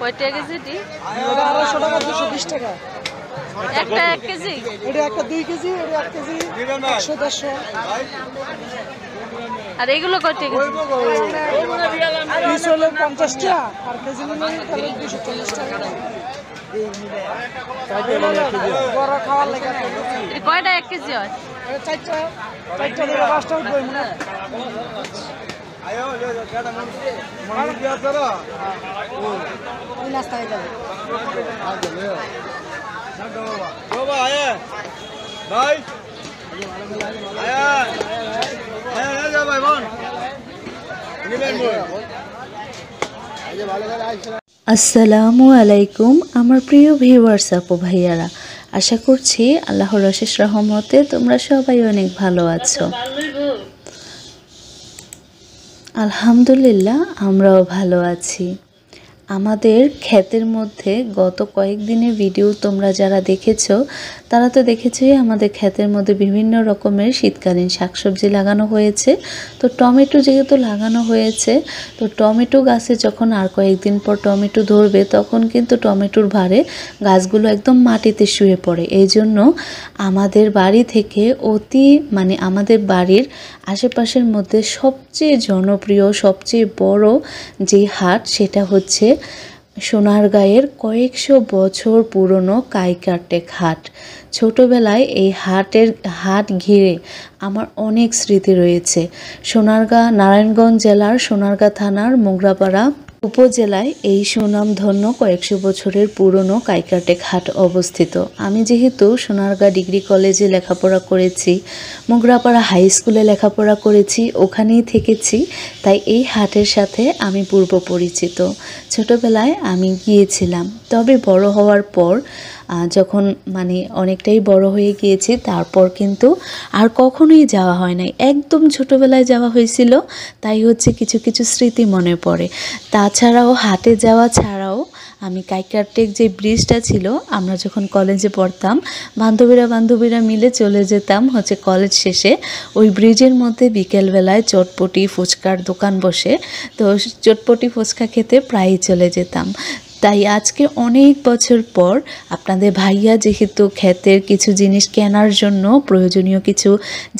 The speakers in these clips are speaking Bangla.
কয়টা কেজি এটি? 250 টাকা 220 টাকা। একটা 1 কেজি? এটা একটা 2 কেজি, এটা 1 কেজি 100 150। আর এগুলো কয়টা কেজি? পিস হলো 50 টাকা আর কেজি নিলে তাহলে 240 টাকা। বড় খাওয়ার লাগে এটা কয়টা 1 কেজি হয়? চারটা ধরে 5টা উঠবে মনে নাস্তা হয়ে যাবে। আসসালামু আলাইকুম আমার প্রিয় ভিউয়ার্স আপু ভাইয়ারা, আশা করছি আল্লাহর অশেষ রহমতে তোমরা সবাই অনেক ভালো আছো। আলহামদুলিল্লাহ আমরাও ভালো আছি। আমাদের ক্ষেতের মধ্যে গত কয়েকদিনের ভিডিও তোমরা যারা দেখেছো তারা তো দেখেছোই, আমাদের ক্ষেতের মধ্যে বিভিন্ন রকমের শীতকালীন শাকসবজি লাগানো হয়েছে। তো টমেটো যেহেতু লাগানো হয়েছে, তো টমেটো গাছে যখন আর কয়েকদিন পর টমেটো ধরবে তখন কিন্তু টমেটোর ভারে গাছগুলো একদম মাটিতে শুয়ে পড়ে। এই জন্য আমাদের বাড়ি থেকে আমাদের বাড়ির আশেপাশের মধ্যে সবচেয়ে জনপ্রিয় সবচেয়ে বড় যে হাট সেটা হচ্ছে সোনারগাঁয়ের কয়েকশো বছর পুরনো কাইকারটেক হাট। ছোটবেলায় এই হাট ঘিরে আমার অনেক স্মৃতি রয়েছে। সোনারগাঁ নারায়ণগঞ্জ জেলার সোনারগাঁ থানার মোগরাপাড়া উপজেলায় এই সুনামধন্য কয়েকশো বছরের পুরনো কাইকারটেক হাট অবস্থিত। আমি যেহেতু সোনারগাঁ ডিগ্রি কলেজে লেখাপড়া করেছি, মোগরাপাড়া হাই স্কুলে লেখাপড়া করেছি, ওখানেই থেকেছি, তাই এই হাটের সাথে আমি পূর্ব পরিচিত। ছোটবেলায় আমি গিয়েছিলাম, তবে বড় হওয়ার পর যখন অনেকটাই বড় হয়ে গিয়েছি তারপর কিন্তু আর কখনোই যাওয়া হয় নাই। একদম ছোটবেলায় যাওয়া হয়েছিল, তাই হচ্ছে কিছু কিছু স্মৃতি মনে পড়ে। তাছাড়াও হাটে যাওয়া ছাড়াও আমি কাইকারটেক যে ব্রিজটা ছিল, আমরা যখন কলেজে পড়তাম বান্ধবীরা মিলে চলে যেতাম হচ্ছে কলেজ শেষে। ওই ব্রিজের মধ্যে বিকেলবেলায় চটপটি ফুচকার দোকান বসে, তো চটপটি ফুচকা খেতে প্রায়ই চলে যেতাম। তাই আজকে অনেক বছর পর আপনাদের ভাইয়া যেহেতু ক্ষেতের কিছু জিনিস কেনার জন্য প্রয়োজনীয় কিছু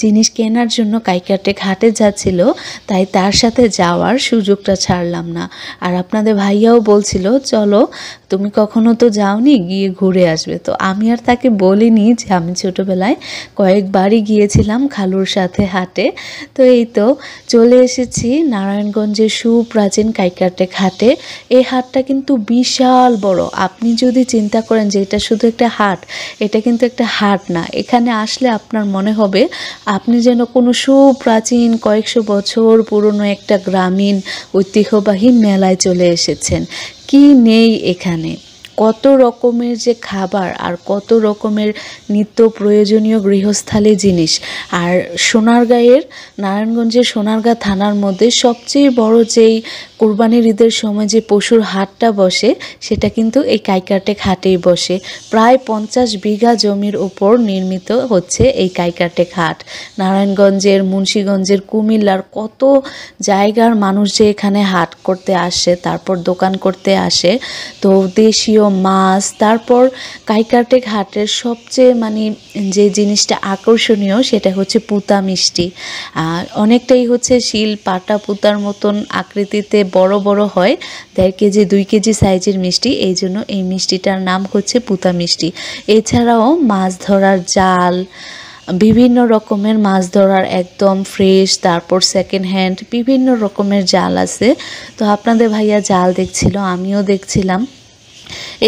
জিনিস কেনার জন্য কাইকারটেক হাটে যাচ্ছিল, তাই তার সাথে যাওয়ার সুযোগটা ছাড়লাম না। আর আপনাদের ভাইয়াও বলছিল চলো তুমি কখনো তো যাওনি, গিয়ে ঘুরে আসবে। তো আমি আর তাকে বলিনি যে আমি ছোটোবেলায় কয়েকবারই গিয়েছিলাম খালুর সাথে হাটে। তো এই তো চলে এসেছি নারায়ণগঞ্জের সুপ্রাচীন কাইকারটেক হাটে। এই হাটটা কিন্তু বিশাল বড়। আপনি যদি চিন্তা করেন যে এটা শুধু একটা হাট, এটা কিন্তু একটা হাট না। এখানে আসলে আপনার মনে হবে আপনি যেন কোনো সুপ্রাচীন কয়েকশো বছর পুরনো একটা গ্রামীণ ঐতিহ্যবাহী মেলায় চলে এসেছেন। কি নেই এখানে, কত রকমের যে খাবার আর কত রকমের নিত্য প্রয়োজনীয় গৃহস্থালী জিনিস। আর সোনারগাঁয়ের নারায়ণগঞ্জের সোনারগাঁ থানার মধ্যে সবচেয়ে বড় যেই কোরবানির ঈদের সময় যে পশুর হাটটা বসে সেটা কিন্তু এই কাইকারটেক হাটেই বসে। প্রায় 50 বিঘা জমির উপর নির্মিত হচ্ছে এই কাইকারটেক হাট। নারায়ণগঞ্জের, মুন্সিগঞ্জের, কুমিল্লার কত জায়গার মানুষ যে এখানে হাট করতে আসে, তারপর দোকান করতে আসে। তো দেশীয় মাছ, তারপর কাইকারটেক হাটের সবচেয়ে যে জিনিসটা আকর্ষণীয় সেটা হচ্ছে পুতা মিষ্টি। অনেকটাই হচ্ছে শিল পাটা পুতার মতন আকৃতিতে বড় বড় হয়, 1.5 কেজি 2 কেজি সাইজের মিষ্টি, এই জন্য এই মিষ্টিটার নাম হচ্ছে পুতা মিষ্টি। এছাড়াও মাছ ধরার জাল, বিভিন্ন রকমের মাছ ধরার একদম ফ্রেশ, তারপর সেকেন্ড হ্যান্ড বিভিন্ন রকমের জাল আছে। তো আপনাদের ভাইয়া জাল দেখছিল, আমিও দেখছিলাম।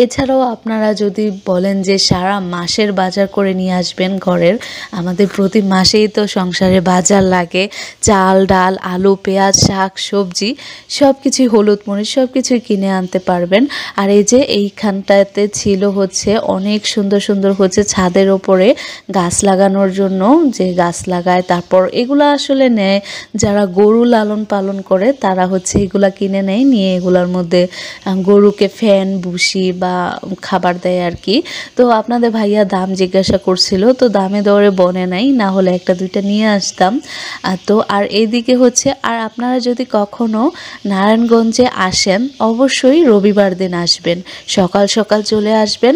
এছাড়াও আপনারা যদি বলেন যে সারা মাসের বাজার করে নিয়ে আসবেন ঘরের, আমাদের প্রতি মাসেই তো সংসারে বাজার লাগে, চাল ডাল আলু পেঁয়াজ শাক সবজি সব কিছুই, হলুদ মরিচ সব কিছুই কিনে আনতে পারবেন। আর এই যে এইখানটাতে ছিল হচ্ছে অনেক সুন্দর সুন্দর হচ্ছে ছাদের ওপরে গাছ লাগানোর জন্য, যে গাছ লাগায় তারপর এগুলা আসলে নেয় যারা গরু লালন পালন করে, তারা হচ্ছে এগুলা কিনে নেয়, নিয়ে এগুলার মধ্যে গরুকে ফ্যান বুসি ভুসি বা খাবার দেয় আর কি। তো আপনাদের ভাইয়া দাম জিজ্ঞাসা করছিল, তো দামে দরে বনে নাই, না হলে একটা দুইটা নিয়ে আসতাম। তো আর এইদিকে হচ্ছে, আর আপনারা যদি কখনো নারায়ণগঞ্জে আসেন অবশ্যই রবিবার দিন আসবেন, সকাল সকাল চলে আসবেন।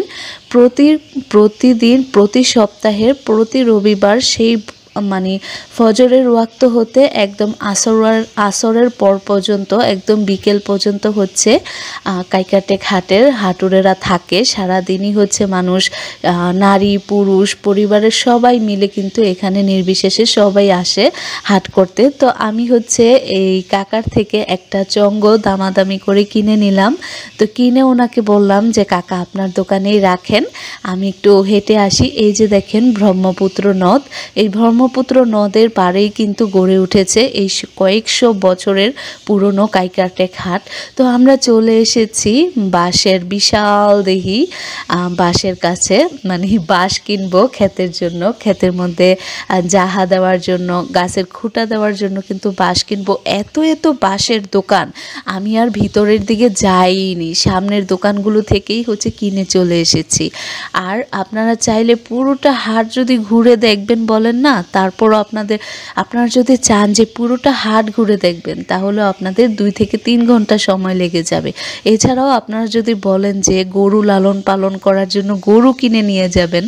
প্রতিদিন প্রতি সপ্তাহের প্রতি রবিবার সেই মানে ফজরের ওয়াক্ত হতে একদম আসরের পর পর্যন্ত একদম বিকেল পর্যন্ত হচ্ছে কাইকাটেক হাটের হাটুরেরা থাকে। সারাদিনই হচ্ছে মানুষ, নারী পুরুষ পরিবারের সবাই মিলে কিন্তু এখানে নির্বিশেষে সবাই আসে হাট করতে। তো আমি হচ্ছে এই কাকার থেকে একটা চঙ্গ দামাদামি করে কিনে নিলাম। তো কিনে ওনাকে বললাম যে কাকা আপনার দোকানেই রাখেন, আমি একটু হেঁটে আসি। এই যে দেখেন ব্রহ্মপুত্র নদ, এই ব্রহ্মপুত্র নদের পাড়েই কিন্তু গড়ে উঠেছে এই কয়েকশো বছরের পুরনো কাইকারটেক হাট। তো আমরা চলে এসেছি বাঁশের বিশাল দেহি বাঁশের কাছে, মানে বাঁশ কিনবো ক্ষেতের জন্য, ক্ষেতের মধ্যে জাহা দেওয়ার জন্য, গাছের খুঁটা দেওয়ার জন্য কিন্তু বাঁশ কিনবো। এত এত বাঁশের দোকান, আমি আর ভিতরের দিকে যাইনি, সামনের দোকানগুলো থেকেই হচ্ছে কিনে চলে এসেছি। আর আপনারা চাইলে পুরোটা হাট যদি ঘুরে দেখবেন বলেন না, তারপরও আপনারা যদি চান যে পুরোটা হাট ঘুরে দেখবেন তাহলে আপনাদের 2 থেকে 3 ঘন্টা সময় লেগে যাবে। এছাড়াও আপনারা যদি বলেন যে গরু লালন পালন করার জন্য গরু কিনে নিয়ে যাবেন,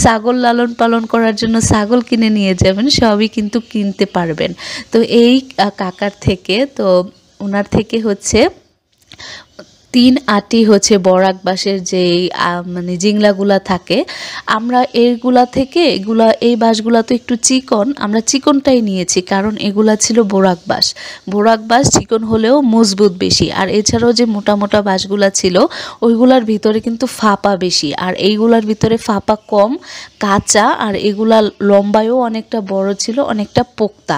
ছাগল লালন পালন করার জন্য ছাগল কিনে নিয়ে যাবেন, সবই কিন্তু কিনতে পারবেন। তো এই কাকার থেকে, তো ওনার থেকে হচ্ছে 3 আটি হচ্ছে বরাক বাঁশের যে মানে জিংলাগুলা থাকে, আমরা এগুলা থেকে এই বাঁশগুলা তো একটু চিকন, আমরা চিকনটাই নিয়েছি কারণ এগুলা ছিল বোরাক বাঁশ। বোরাক বাঁশ চিকন হলেও মজবুত বেশি, আর এছাড়াও যে মোটা মোটা বাঁশগুলা ছিল ওইগুলার ভিতরে কিন্তু ফাঁপা বেশি, আর এইগুলার ভিতরে ফাঁপা কম, কাঁচা, আর এগুলা লম্বায়ও অনেকটা বড় ছিল, অনেকটা পোক্তা।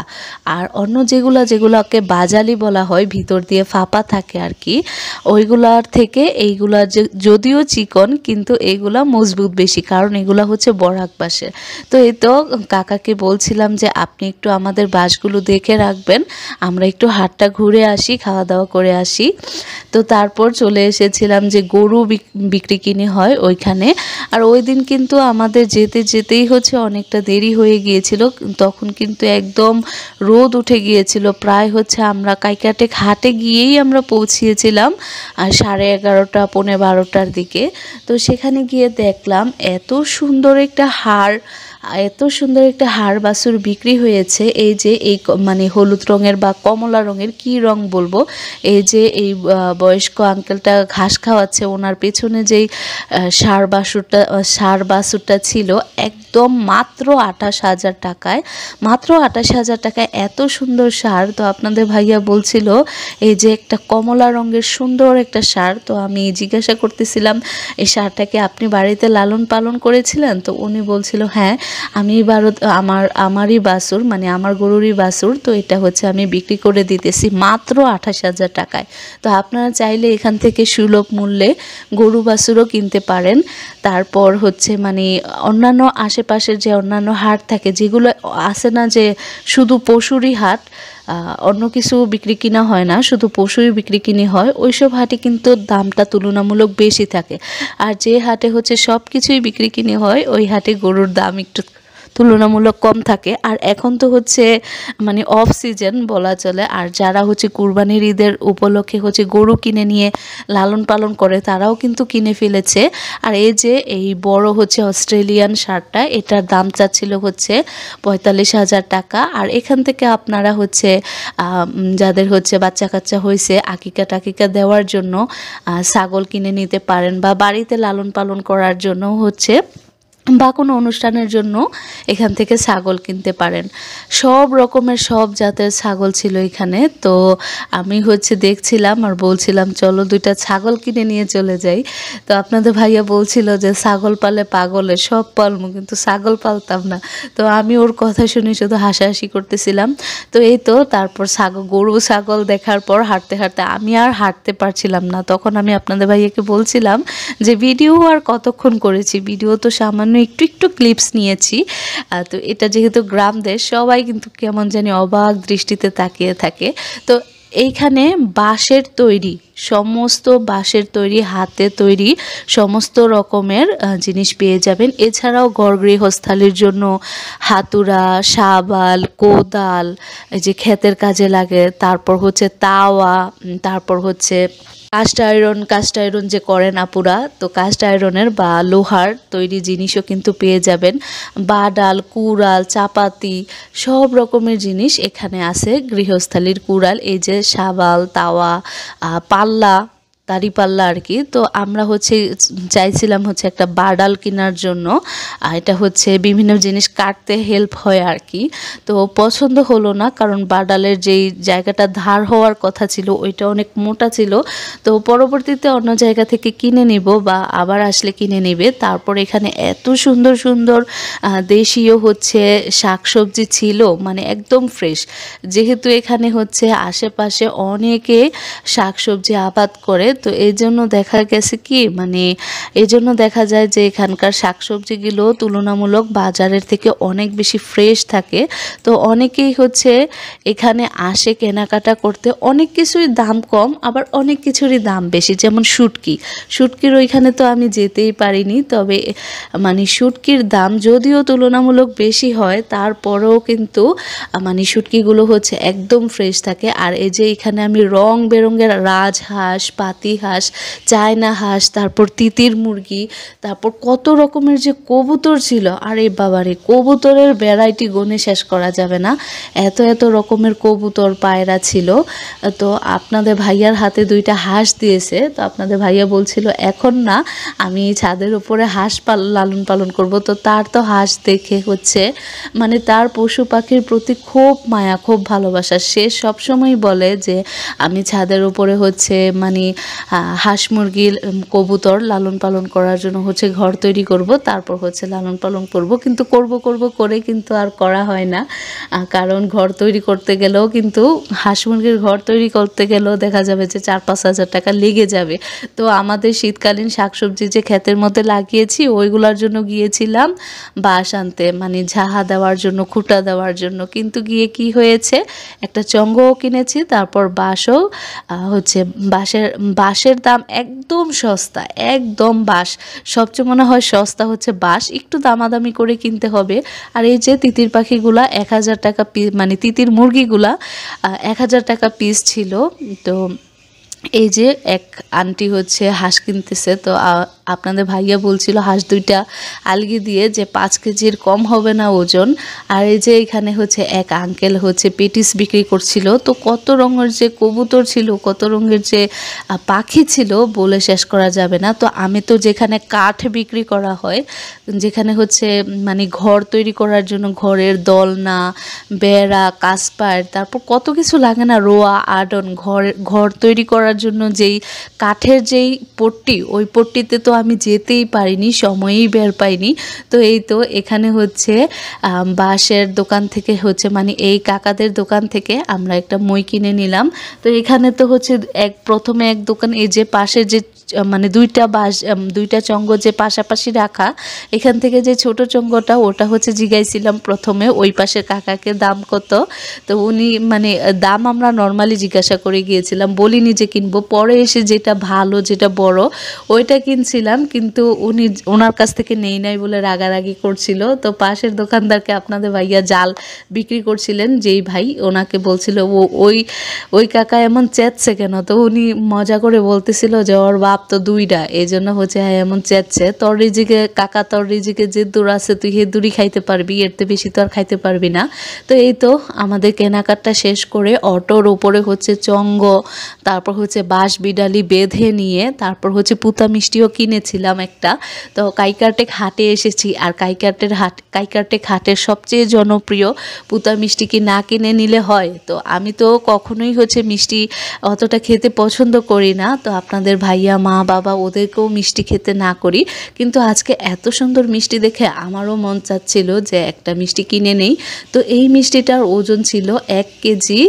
আর অন্য যেগুলাকে বাজালি বলা হয়, ভিতর দিয়ে ফাঁপা থাকে আর কি, ওইগুলার থেকে এইগুলা যদিও চিকন কিন্তু এইগুলা মজবুত বেশি, কারণ এগুলা হচ্ছে বরাক বাঁশের। তো এই তো কাকাকে বলছিলাম যে আপনি একটু আমাদের বাঁশগুলো দেখে রাখবেন, আমরা একটু হাটটা ঘুরে আসি, খাওয়া দাওয়া করে আসি। তো তারপর চলে এসেছিলাম যে গরু বিক্রি কিনে হয় ওইখানে। আর ওই দিন কিন্তু আমাদের যেতেই হচ্ছে অনেকটা দেরি হয়ে গিয়েছিল, তখন কিন্তু একদম রোদ উঠে গিয়েছিল, প্রায় হচ্ছে আমরা কাইকাটেক হাটে গিয়েই আমরা পৌঁছিয়েছিলাম 11:30 পৌনে 12টার দিকে। তো সেখানে গিয়ে দেখলাম এত সুন্দর একটা হাড় বাছুর বিক্রি হয়েছে। এই যে এই মানে হলুদ রঙের বা কমলা রঙের, কি রং বলবো, এই যে এই বয়স্ক আঙ্কেলটা ঘাস খাওয়াচ্ছে, ওনার পেছনে যেই ষাঁড় বাছুরটা ছিল একদম মাত্র 28,000 টাকায়, মাত্র 28,000 টাকায় এত সুন্দর ষাঁড়। তো আপনাদের ভাইয়া বলছিল এই যে একটা কমলা রঙের সুন্দর একটা ষাঁড়, তো আমি জিজ্ঞাসা করতেছিলাম এই ষাঁড়টাকে আপনি বাড়িতে লালন পালন করেছিলেন? তো উনি বলছিল হ্যাঁ, আমি আমারই বাছুর, মানে আমার গরুরই বাছুর, তো এটা হচ্ছে আমি বিক্রি করে দিতেছি মাত্র 28,000 টাকায়। তো আপনারা চাইলে এখান থেকে সুলভ মূল্যে গরু বাছুরও কিনতে পারেন। তারপর হচ্ছে মানে অন্যান্য আশেপাশের যে অন্যান্য হাট থাকে, যেগুলো আছে না যে শুধু পশুরই হাট, অন্য কিছু বিক্রি কিনা হয় না, শুধু পশুই বিক্রি কিনি হয়, ওইসব হাটে কিন্তু দামটা তুলনামূলক বেশি থাকে। আর যে হাটে হচ্ছে সব কিছুই বিক্রি কিনে হয় ওই হাটে গরুর দাম একটু তুলনামূলক কম থাকে। আর এখন তো হচ্ছে মানে অফ সিজন বলা চলে, আর যারা হচ্ছে কুরবানির ঈদের উপলক্ষে হচ্ছে গরু কিনে নিয়ে লালন পালন করে তারাও কিন্তু কিনে ফেলেছে। আর এই যে এই বড় হচ্ছে অস্ট্রেলিয়ান ষাঁড়টা, এটার দাম চাচ্ছিল হচ্ছে 45,000 টাকা। আর এখান থেকে আপনারা হচ্ছে যাদের হচ্ছে বাচ্চা কাচ্চা হয়েছে আকিকা টাকিকা দেওয়ার জন্য ছাগল কিনে নিতে পারেন, বা বাড়িতে লালন পালন করার জন্য হচ্ছে বা কোনো অনুষ্ঠানের জন্য এখান থেকে ছাগল কিনতে পারেন। সব রকমের সব জাতের ছাগল ছিল এখানে। তো আমি হচ্ছে দেখছিলাম আর বলছিলাম চলো 2টা ছাগল কিনে নিয়ে চলে যাই। তো আপনাদের ভাইয়া বলছিল যে ছাগল পালে পাগলে, সব পালমু কিন্তু ছাগল পালতাম না। তো আমি ওর কথা শুনে শুধু হাসাহাসি করতেছিলাম। তো এই তো তারপর গরু ছাগল দেখার পর হাঁটতে হাঁটতে আমি আর হাঁটতে পারছিলাম না। তখন আমি আপনাদের ভাইয়াকে বলছিলাম যে ভিডিও আর কতক্ষণ করেছি, ভিডিও তো সামান্য একটু ক্লিপস নিয়েছি। তো এটা যেহেতু গ্রাম দেশ, সবাই কিন্তু কেমন জানি অবাক দৃষ্টিতে তাকিয়ে থাকে। তো এইখানে বাঁশের তৈরি সমস্ত বাঁশের তৈরি হাতে তৈরি সমস্ত রকমের জিনিস পেয়ে যাবেন। এছাড়াও ঘর গৃহস্থালির জন্য হাতুড়া, শাবাল, কোদাল, এই যে ক্ষেতের কাজে লাগে, তারপর হচ্ছে তাওয়া, তারপর হচ্ছে কাস্ট আয়রন যে করেন আপুরা, তো কাস্ট আয়রনের বা লোহার তৈরি জিনিসও কিন্তু পেয়ে যাবেন। বাডাল, কুড়াল, চাপাতি সব রকমের জিনিস এখানে আছে। গৃহস্থালির কুড়াল, এই যে শাবাল, তাওয়া, পাল্লা, দাঁড়িপাল্লা আর কি। তো আমরা হচ্ছে চাইছিলাম হচ্ছে একটা বাডাল কেনার জন্য, এটা হচ্ছে বিভিন্ন জিনিস কাটতে হেল্প হয় আর কি। তো পছন্দ হলো না, কারণ বাডালের যেই জায়গাটা ধার হওয়ার কথা ছিল ওইটা অনেক মোটা ছিল। তো পরবর্তীতে অন্য জায়গা থেকে কিনে নিব বা আবার আসলে কিনে নেবে। তারপর এখানে এত সুন্দর সুন্দর দেশীয় হচ্ছে শাকসবজি ছিল, মানে একদম ফ্রেশ। যেহেতু এখানে হচ্ছে আশেপাশে অনেকে শাকসবজি আবাদ করে, তো এই জন্য দেখা গেছে কি, মানে এই জন্য দেখা যায় যে এখানকার শাকসবজিগুলো তুলনামূলক বাজারের থেকে অনেক বেশি ফ্রেশ থাকে। তো অনেকেই হচ্ছে এখানে আসে কেনাকাটা করতে। অনেক কিছুই দাম কম, আবার অনেক কিছুরই দাম বেশি। যেমন শুটকির ওইখানে তো আমি যেতেই পারিনি, তবে মানে শুটকির দাম যদিও তুলনামূলক বেশি হয়, তারপরেও কিন্তু মানে শুটকিগুলো হচ্ছে একদম ফ্রেশ থাকে। আর এই যে এখানে আমি রং বেরঙের রাজহাঁস, পাতিহাঁস, চায়না হাঁস, তারপর তিতির মুরগি, তারপর কত রকমের যে কবুতর ছিল, আর এই বাবারে কবুতরের ভ্যারাইটি গুণে শেষ করা যাবে না। এত এত রকমের কবুতর, পায়রা ছিল। তো আপনাদের ভাইয়ার হাতে 2টা হাঁস দিয়েছে। তো আপনাদের ভাইয়া বলছিল এখন না, আমি ছাদের উপরে হাঁস লালন পালন করব। তো তার তো হাঁস দেখে হচ্ছে মানে তার পশু পাখির প্রতি খুব মায়া, খুব ভালোবাসা। সে সবসময় বলে যে আমি ছাদের উপরে হচ্ছে মানে হাঁস মুরগির কবুতর লালন পালন করার জন্য হচ্ছে ঘর তৈরি করব, তারপর হচ্ছে লালন পালন করব। কিন্তু করব করে কিন্তু আর করা হয় না, কারণ ঘর তৈরি করতে গেলেও কিন্তু হাঁস মুরগির ঘর তৈরি করতে গেলেও দেখা যাবে যে 4-5 হাজার টাকা লেগে যাবে। তো আমাদের শীতকালীন শাকসবজি যে ক্ষেতের মধ্যে লাগিয়েছি ওইগুলোর জন্য গিয়েছিলাম বাঁশ আনতে, মানে ঝাহা দেওয়ার জন্য, খুঁটা দেওয়ার জন্য। কিন্তু গিয়ে কি হয়েছে, একটা চঙ্গও কিনেছি, তারপর বাঁশও হচ্ছে বাঁশের দাম একদম সস্তা, একদম বাঁশ সবচেয়ে মনে হয় সস্তা হচ্ছে বাঁশ, একটু দামাদামি করে কিনতে হবে। আর এই যে তিতির পাখিগুলা 1000 টাকা পিস, মানে তিতির মুরগিগুলা 1000 টাকা পিস ছিল। তো এই যে এক আন্টি হচ্ছে হাঁস কিনতেছে। তো আপনাদের ভাইয়া বলছিল হাঁস 2টা আলগি দিয়ে যে 5 কেজির কম হবে না ওজন। আর এই যে এখানে হচ্ছে এক আঙ্কেল হচ্ছে পেটিস বিক্রি করছিল। তো কত রঙের যে কবুতর ছিল, কত রঙের যে পাখি ছিল, বলে শেষ করা যাবে না। তো আমি তো যেখানে কাঠ বিক্রি করা হয়, যেখানে হচ্ছে মানে ঘর তৈরি করার জন্য ঘরের দোলনা, বেড়া, কাসপার, তারপর কত কিছু লাগে না, রোয়া, আডন, ঘর তৈরি করার জন্য যেই কাঠের যেই পট্টি, ওই পট্টিতে তো আমি যেতেই পারিনি, সময়ই বের পাইনি। তো এই তো এখানে হচ্ছে বাঁশের দোকান থেকে হচ্ছে মানে এই কাকাদের দোকান থেকে আমরা একটা মই কিনে নিলাম। তো এখানে তো হচ্ছে প্রথমে এক দোকান, এই যে পাশে যে মানে 2টা চঙ্গ যে পাশাপাশি রাখা, এখান থেকে যে ছোট চঙ্গটা ওটা হচ্ছে জিজ্ঞাইছিলাম প্রথমে ওই পাশের কাকাকে দাম কত। তো উনি মানে দাম আমরা নর্মালি জিজ্ঞাসা করে গিয়েছিলাম, বলিনি যে কিনবো। পরে এসে যেটা ভালো, যেটা বড়, ওইটা কিনছিলাম, কিন্তু উনি ওনার কাছ থেকে নেই নাই বলে রাগারাগি করছিল। তো পাশের দোকানদারকে আপনাদের ভাইয়া জাল বিক্রি করছিলেন, যেই ভাই ওনাকে বলছিল ওই কাকা এমন চেচ্ছে কেন। তো উনি মজা করে বলতেছিল যে ওর বাপ তো 2টা, এই জন্য হচ্ছে হ্যাঁ এমন চেচ্ছে। তোর রিজিকে কাকা, তোর রিজিকে যে দূর আছে তুই হে দূরই খাইতে পারবি, এর থেকে বেশি তো আর খাইতে পারবি না। তো এই তো আমাদের কেনাকাটা শেষ করে অটোর উপরে হচ্ছে চঙ্গ, তারপর হচ্ছে বাঁশ বিডালি বেঁধে নিয়ে তারপর হচ্ছে পুতা মিষ্টিও কিনেছিলাম একটা। তো কাইকারটেক হাটে এসেছি, আর কাইকারটেক হাটের সবচেয়ে জনপ্রিয় পুতা মিষ্টি কি না কিনে নিলে হয়। তো আমি তো কখনোই হচ্ছে মিষ্টি অতটা খেতে পছন্দ করি না। তো আপনাদের ভাইয়া মা বাবা ওদেরকেও মিষ্টি খেতে না করি, কিন্তু আজকে এত সুন্দর মিষ্টি দেখে আমারও মন চাচ্ছিল যে একটা মিষ্টি কিনে নেই। তো এই মিষ্টিটার ওজন ছিল 1 কেজি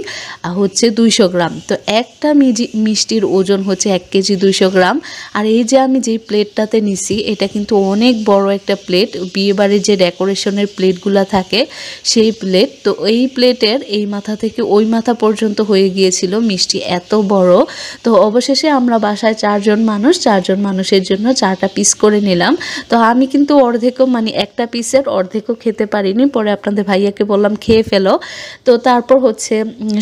হচ্ছে 200 গ্রাম। তো একটা মিষ্টির ওজন হচ্ছে 1 কেজি 200 গ্রাম। আর এই যে আমি যেই প্লেটটাতে নিছি এটা কিন্তু অনেক বড় একটা প্লেট, বিয়েবাড়ির যে ডেকোরেশনের প্লেটগুলো থাকে সেই প্লেট। তো এই প্লেটের এই মাথা থেকে ওই মাথা পর্যন্ত হয়ে গিয়েছিল মিষ্টি, এত বড়। তো অবশেষে আমরা বাসায় 4 জন মানুষের জন্য 4টা পিস করে নিলাম। তো আমি কিন্তু অর্ধেকও মানে একটা পিসের অর্ধেকও খেতে পারিনি, পরে আপনাদের ভাইয়াকে বললাম খেয়ে ফেলো। তো তারপর হচ্ছে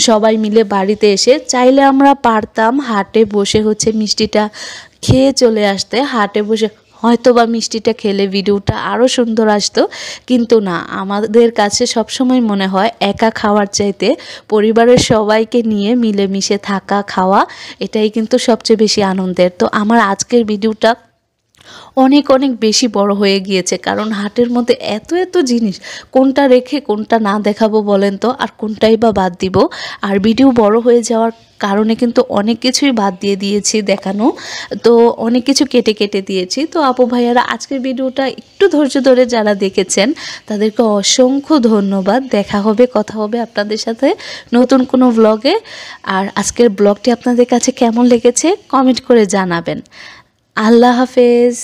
সবাই মিলে বাড়িতে এসে চাইলে আমরা পারতাম হাটে বসে হচ্ছে মিষ্টিটা খেয়ে চলে আসতে, হাটে বসে হয়তো বা মিষ্টিটা খেলে ভিডিওটা আরও সুন্দর আসতো, কিন্তু না, আমাদের কাছে সবসময় মনে হয় একা খাওয়ার চাইতে পরিবারের সবাইকে নিয়ে মিলেমিশে থাকা খাওয়া এটাই কিন্তু সবচেয়ে বেশি আনন্দের। তো আমার আজকের ভিডিওটা অনেক অনেক বেশি বড় হয়ে গিয়েছে, কারণ হাটের মধ্যে এত এত জিনিস কোনটা রেখে কোনটা না দেখাবো বলেন তো, আর কোনটাই বা বাদ দিব। আর ভিডিও বড় হয়ে যাওয়ার কারণে কিন্তু অনেক কিছুই বাদ দিয়ে দিয়েছি দেখানো, তো অনেক কিছু কেটে কেটে দিয়েছি। তো আপু ভাইয়ারা আজকের ভিডিওটা একটু ধৈর্য ধরে যারা দেখেছেন তাদেরকে অসংখ্য ধন্যবাদ। দেখা হবে, কথা হবে আপনাদের সাথে নতুন কোনো ব্লগে। আর আজকের ব্লগটি আপনাদের কাছে কেমন লেগেছে কমেন্ট করে জানাবেন। আল্লাহ হাফেজ।